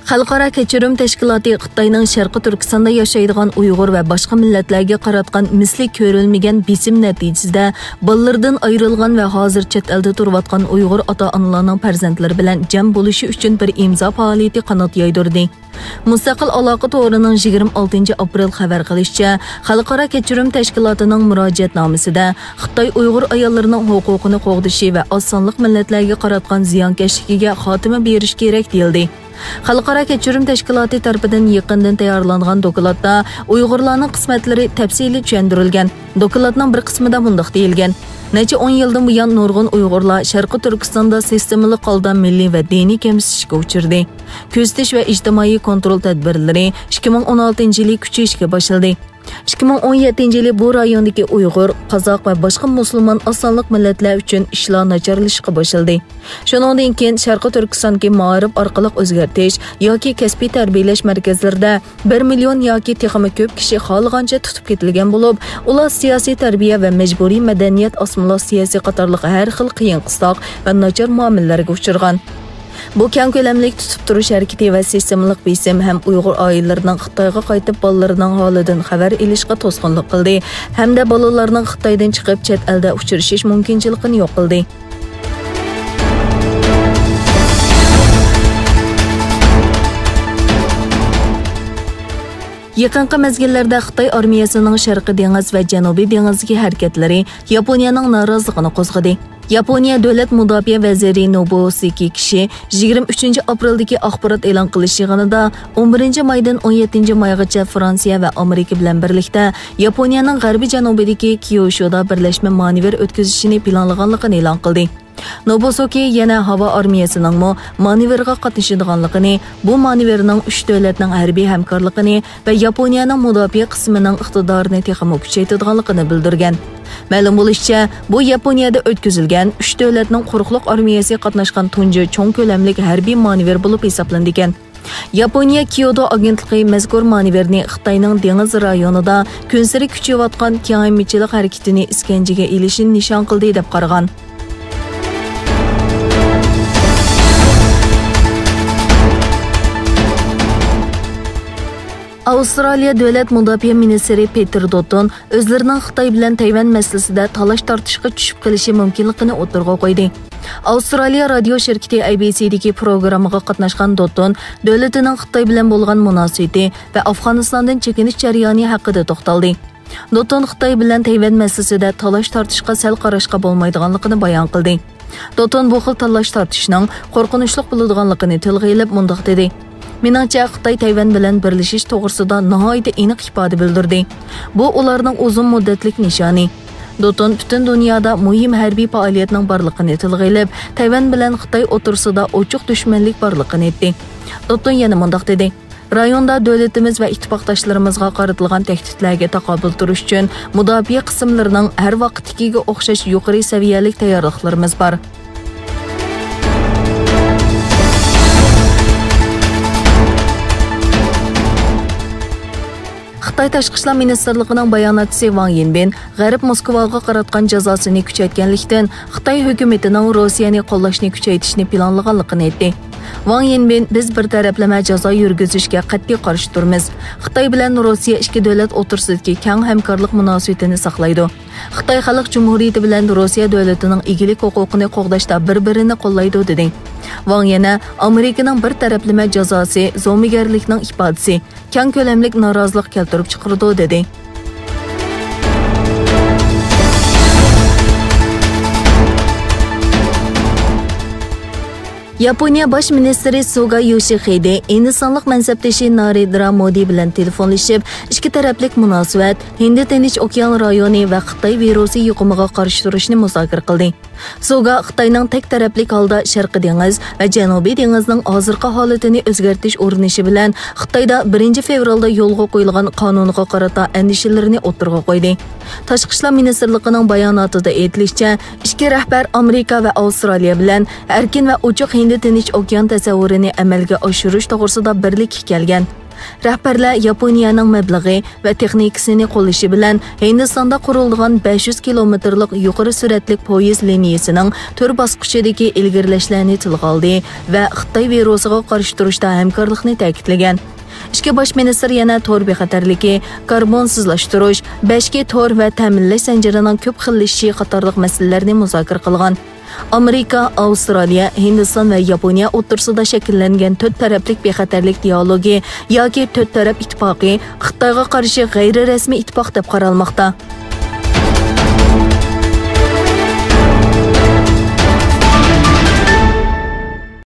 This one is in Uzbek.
Xalqaro kechirim tashkiloti Xitoyning Sharqi Turkistonda yashaydigan Uyg'ur va boshqa millatlarga qaratgan misli ko'rilmagan bisim natijasida bolalardan ayrilgan va hozir chet elda turayotgan Uyg'ur ota-onalarning farzandlari bilan jam bo'lishi uchun bir imzo faoliyati qanot yoydirdi. Mustaqil aloqa to'rining 26 aprel xabar qilishicha, Xalqaro kechirim tashkilotining murojaatnomasida Xitoy Uyg'ur ayollarining huquqini qo'g'dishi va osonliq millatlarga qaratgan ziyonkashligiga xotima berish kerak deyildi. Xalqaro kechirim tashkiloti tarafidan yaqindan tayyorlangan dokladda Uyg'urlarning qismatlari tafsili tushuntirilgan. Dokladning bir qismida bunday deyilgan: Necha 10 yildan buyon nurg'un Uyg'urlar Sharqi Turkistonda sistemali holda milliy va diniy kamsitishga uchirdi. Kuzatish va ijtimoiy kontrol tadbirlari 2016-yili kuchayishga boshladi. 2017-yili bu rayondagi Uyg'ur, Qozoq va boshqa musulmon osonliq millatlar uchun ishlar nacharlashishga boshladi. Shuningdek, keyin Sharqi Turkistondagi ma'rif orqali o'zgartish yoki kasbiy tarbiyalash markazlarida 1 million yoki texmi ko'p kishi xohlagancha tutib ketilgan bo'lib, ular siyosiy tarbiya va majburiy madaniyat assimilyatsiyasi qatorliq har xil qiyin qistoq va nachar muomalalarga uchirgan. Bu keng ko'lamli tutib turish harakati va sistemalik bisim ham Uyg'ur oilalarining Xitoyga qaytib bolalarining holidan xabar olishga to'sqinlik qildi hamda bolalarning Xitoydan chiqib chet elda uchrashish mumkinchiligini yo'q qildi. Yaqinqi mezgillarda Xitoy armiyasining Sharqiy dengiz va Janubiy dengizga harakatlari Yaponiyaning noroziligini qo'zg'adi. Yaponiya dۆlەت mudofaa vaziri Noboseki kishi 23 apreldagi axborot e'lon qilish yig'inida 11 maydan 17 maygacha Fransiya va Amerika bilan birlikda Yaponiyaning g'arbiy janubidagi Kyushuda birlashma mانېۋىر o'tkazishini planlaganligini e'lon qildi. Noboseki yana havo armiyasining mانېۋىرga qatnashadiganligini, bu mانېۋىرning 3 davlatning harbiy hamkorligini va Yaponiyaning mudofaa qismining iqtidorini texmo kuchaytirganligini bildirgan. Ma'lum bo'lishicha, bu Yaponiyada o'tkazilgan 3 davlatning quruqliq armiyasi qatnashgan tunji cho'ng ko'lamli harbiy mانېۋىر bo'lib hisoblanadi ekan. Yaponiya Kyoto agentligi mazkur mانېۋىرni Xitoyning dengiz rayonida kunsari kuchayotgan kengaymichilik harakatini iskanjaga ilishini nishon qildi deb qaragan. Avstraliya dۆlەت mudofaa ministri Peter Dutton o'zlarining Xitoy bilan Tayvan masalasida talash tortishga tushib qilishi mumkinligini o'tirg'a qo'ydi. Avstraliya radio shirkati ABC'dagi programmaga qatnashgan Dutton dövlatining Xitoy bilan bo'lgan munosabati va Afg'onistondan chekinish jarayoni haqida to'xtaldi. Dutton Xitoy bilan Tayvan masalasida talash tortishga sal qarashga bo'lmaydiganligini bayon qildi. Dutton bu xil talash tortishning qo'rqinchli bo'ladiganligini tilga olib mundaq dedi: Meningcha Xitoy Tayvan bilan birlashish to'g'risida nihoyatda aniq ifoda bildirdi. Bu ularning uzun muddatlik nishoni. Dutton butun dunyoda muhim harbiy faoliyatning borligini tilga olib, Tayvan bilan Xitoy o'tirsida ochiq dushmanlik borligini aytdi. Dutton yana mundaq dedi: Rayonda dövlətimiz və ittifaqdaşlarımızga qaratilgan təhdidlərə taqobil turish uchun mudofaa qismlarining har vaqtdagiga o'xshash yuqori saviyalik tayyorliklarimiz bor. Xitoy Tashqi ishlar ministrligining bayonotchisi Wang Yinbin G'arb Moskvaga qaratgan jazosini kuchaytganlikdan Xitoy hukumatining Rossiyani qo'llashni kuchaytirishni planlaganligini aytdi. Wang Yinbin biz bir taraflama jazo yurgizishga qat'iy qarshi turmiz. Xitoy bilan Rossiya ikki davlat o'rtasidagi keng hamkorlik munosabatini saqlaydi. Xitoy Xalq Jumhuriyati bilan Rossiya davlatining egilik huquqini qo'g'dashda bir-birini qo'llaydi dedi. Wang yana Amerikaning bir taraflama jazosi zo'migarlikning ifodasi, keng ko'lamli norozilik keltirib chiqardi dedi. Yaponiya bosh ministri Suga Yoshihide insonlik mansabdoshi Narendra Modi bilan telefonlashib, ikki taraflik munosabat, Hind-Tinch okean rayoni va Xitoy virusi yuqumiga qarshi turishni muzokara qildi. Suga Xitoyning tek taraflik holda Sharqiy dengiz va Janubiy dengizning hozirgi holatini o'zgartirish urinishi bilan Xitoyda 1 fevralda yo'lga qo'yilgan qonunga qarata andishalarini o'tirg'a qo'ydi. Tashqi ishlar ministrligining bayonotida aytilishicha, ikki rahbar Amerika va Avstraliya bilan erkin va ochiq Hind-Tinch okean tasavvurini amalga oshirish to'g'risida birlikka kelgan. Rəhbərlər Yaponiyanın məbləği və texnikasını qo'llashi bilan Hindistonda qurilgan 500 kilometrlik yuqori sürətlik poyezd liniyasının 4 bosqichidagi ilgirlashlarni tilga oldi va Xitoy virusiga qarshi turishda hamkorlikni ta'kidlagan. İşki baş minister yana tor bexatarligi, karbonsizlashtirish, 5G tor va ta'minlash zanjirining ko'p xillashishi qatorliq masalalarni muzokara qilgan. Amerika, Avstraliya, Hindiston va Yaponiya o'rtasida shakllangan 4 taraflik bexatarlik dialogi yoki 4 taraf ittifoqi Xitoyga qarshi g'ayri rasmiy ittifoq deb qaralmoqda.